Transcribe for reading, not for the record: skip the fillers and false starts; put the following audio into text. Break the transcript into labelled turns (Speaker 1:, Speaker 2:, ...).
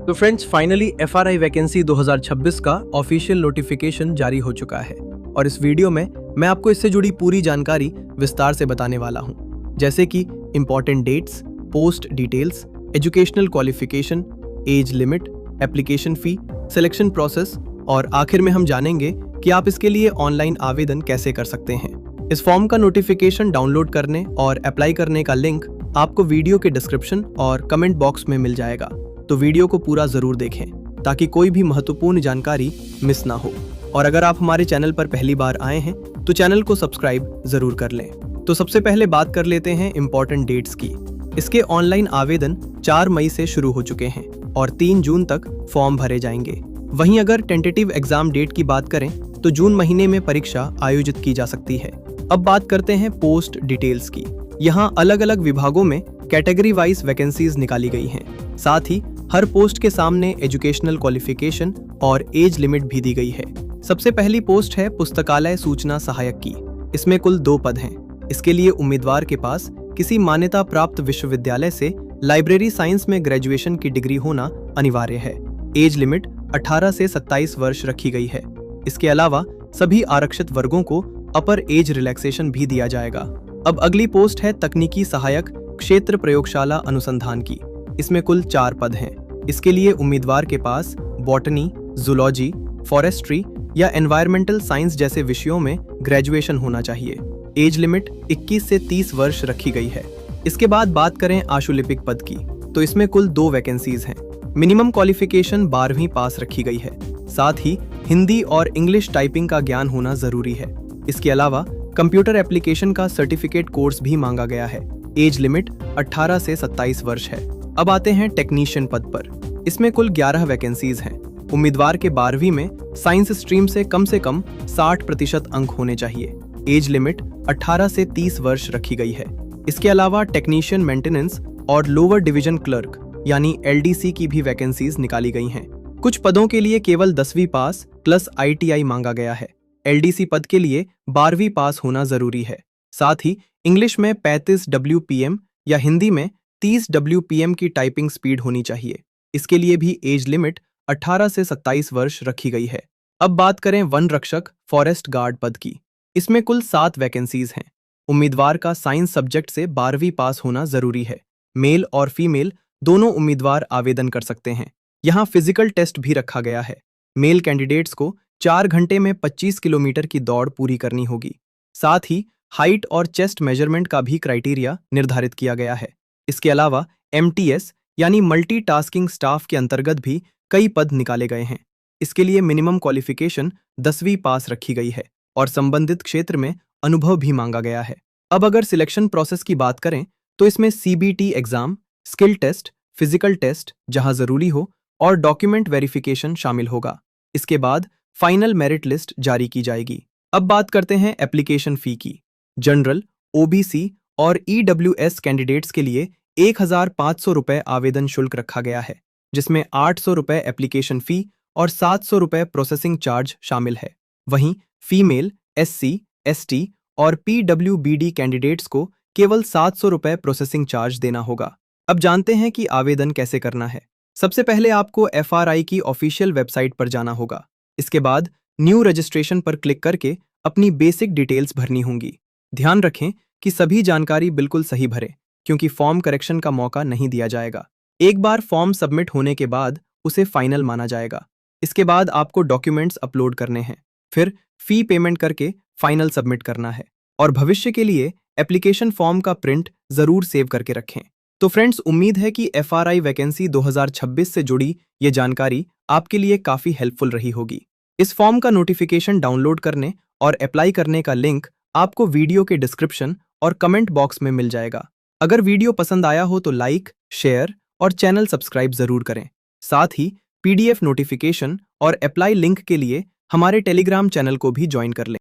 Speaker 1: तो friends finally FRI vacancy 2026 का official notification जारी हो चुका है और इस वीडियो में मैं आपको इससे जुड़ी पूरी जानकारी विस्तार से बताने वाला हूं, जैसे कि important dates, post details, educational qualification, age limit, application fee, selection process और आखिर में हम जानेंगे कि आप इसके लिए ऑनलाइन आवेदन कैसे कर सकते हैं। इस फॉर्म का नोटिफिकेशन डाउनलोड करने और अप्लाई करने का लिंक आपको वीडियो के डिस्क्रिप्शन और कमेंट बॉक्स में मिल जाएगा, तो वीडियो को पूरा जरूर देखें ताकि कोई भी महत्वपूर्ण जानकारी मिस ना हो। और अगर आप हमारे चैनल पर पहली बार आए हैं तो चैनल को सब्सक्राइब जरूर कर लें। तो सबसे पहले बात कर लेते हैं इंपॉर्टेंट डेट्स की। इसके ऑनलाइन आवेदन 4 मई से शुरू हो चुके हैं और 3 जून तक फॉर्म भरे जाएंगे। वहीं अगर टेंटेटिव एग्जाम डेट की बात करें तो जून महीने में परीक्षा आयोजित की जा सकती है। अब बात करते हैं पोस्ट डिटेल्स की। यहाँ अलग अलग विभागों में कैटेगरी वाइज वैकेंसीज निकाली गई हैं। साथ ही हर पोस्ट के सामने एजुकेशनल क्वालिफिकेशन और एज लिमिट भी दी गई है। सबसे पहली पोस्ट है पुस्तकालय सूचना सहायक की। इसमें कुल 2 पद हैं। इसके लिए उम्मीदवार के पास किसी मान्यता प्राप्त विश्वविद्यालय से लाइब्रेरी साइंस में ग्रेजुएशन की डिग्री होना अनिवार्य है। एज लिमिट 18 से 27 वर्ष रखी गई है। इसके अलावा सभी आरक्षित वर्गों को अपर एज रिलैक्सेशन भी दिया जाएगा। अब अगली पोस्ट है तकनीकी सहायक क्षेत्र प्रयोगशाला अनुसंधान की। इसमें कुल 4 पद हैं। इसके लिए उम्मीदवार के पास बॉटनी, जूलॉजी, फॉरेस्ट्री या एनवायरमेंटल साइंस जैसे विषयों में ग्रेजुएशन होना चाहिए। एज लिमिट 21 से 30 वर्ष रखी गई है। इसके बाद बात करें आशुलिपिक पद की, तो इसमें कुल 2 वैकेंसीज हैं। मिनिमम क्वालिफिकेशन 12वीं पास रखी गई है। साथ ही हिंदी और इंग्लिश टाइपिंग का ज्ञान होना जरूरी है। इसके अलावा कंप्यूटर एप्लीकेशन का सर्टिफिकेट कोर्स भी मांगा गया है। एज लिमिट 18 से 27 वर्ष है। अब आते हैं टेक्नीशियन पद पर। इसमें कुल 11 वैकेंसीज हैं। उम्मीदवार के 12वीं में साइंस स्ट्रीम से कम 60% अंक होने चाहिए। एज लिमिट 18 से 30 वर्ष रखी गई है। इसके अलावा टेक्नीशियन मेंटेनेंस और लोअर डिवीजन क्लर्क यानी एलडीसी की भी वैकेंसीज निकाली गई हैं। कुछ पदों के लिए केवल 10वीं पास प्लस आईटीआई मांगा गया है। एलडीसी पद के लिए 12वीं पास होना जरूरी है। साथ ही इंग्लिश में 35 WPM या हिंदी में 30 WPM की टाइपिंग स्पीड होनी चाहिए। इसके लिए भी एज लिमिट 18 से 27 वर्ष रखी गई है। अब बात करें वन रक्षक फॉरेस्ट गार्ड पद की। इसमें कुल 7 वैकेंसीज हैं। उम्मीदवार का साइंस सब्जेक्ट से 12वीं पास होना जरूरी है। मेल और फीमेल दोनों उम्मीदवार आवेदन कर सकते हैं। यहाँ फिजिकल टेस्ट भी रखा गया है। मेल कैंडिडेट्स को 4 घंटे में 25 किलोमीटर की दौड़ पूरी करनी होगी। साथ ही हाइट और चेस्ट मेजरमेंट का भी क्राइटेरिया निर्धारित किया गया है। इसके अलावा MTS यानी मल्टीटास्किंग स्टाफ के अंतर्गत भी कई पद निकाले गए हैं। इसके लिए मिनिमम क्वालिफिकेशन 10वीं पास रखी गई है और संबंधित क्षेत्र में अनुभव भी मांगा गया है। अब अगर सिलेक्शन प्रोसेस की बात करें तो इसमें CBT exam, skill test, physical test जहां जरूरी हो और डॉक्यूमेंट वेरिफिकेशन शामिल होगा। इसके बाद फाइनल मेरिट लिस्ट जारी की जाएगी। अब बात करते हैं एप्लीकेशन फी की। जनरल, OBC और EWS कैंडिडेट्स के लिए 1500 रुपये आवेदन शुल्क रखा गया है, जिसमें 800 रुपये एप्लीकेशन फी और 700 रुपये प्रोसेसिंग चार्ज शामिल है। वहीं फीमेल, SC, ST और PWBD कैंडिडेट्स को केवल 700 रुपये प्रोसेसिंग चार्ज देना होगा। अब जानते हैं कि आवेदन कैसे करना है। सबसे पहले आपको FRI की ऑफिशियल वेबसाइट पर जाना होगा। इसके बाद न्यू रजिस्ट्रेशन पर क्लिक करके अपनी बेसिक डिटेल्स भरनी होंगी। ध्यान रखें कि सभी जानकारी बिल्कुल सही भरें, क्योंकि फॉर्म करेक्शन का मौका नहीं दिया जाएगा। एक बार फॉर्म सबमिट होने के बाद उसे फाइनल माना जाएगा। इसके बाद आपको डॉक्यूमेंट्स अपलोड करने हैं, फिर फी पेमेंट करके फाइनल सबमिट करना है और भविष्य के लिए एप्लीकेशन फॉर्म का प्रिंट जरूर सेव करके रखें। तो फ्रेंड्स, उम्मीद है कि FRI वैकेंसी 2026 से जुड़ी ये जानकारी आपके लिए काफ़ी हेल्पफुल रही होगी। इस फॉर्म का नोटिफिकेशन डाउनलोड करने और अप्लाई करने का लिंक आपको वीडियो के डिस्क्रिप्शन और कमेंट बॉक्स में मिल जाएगा। अगर वीडियो पसंद आया हो तो लाइक, शेयर और चैनल सब्सक्राइब जरूर करें। साथ ही PDF नोटिफिकेशन और अप्लाई लिंक के लिए हमारे टेलीग्राम चैनल को भी ज्वाइन कर लें।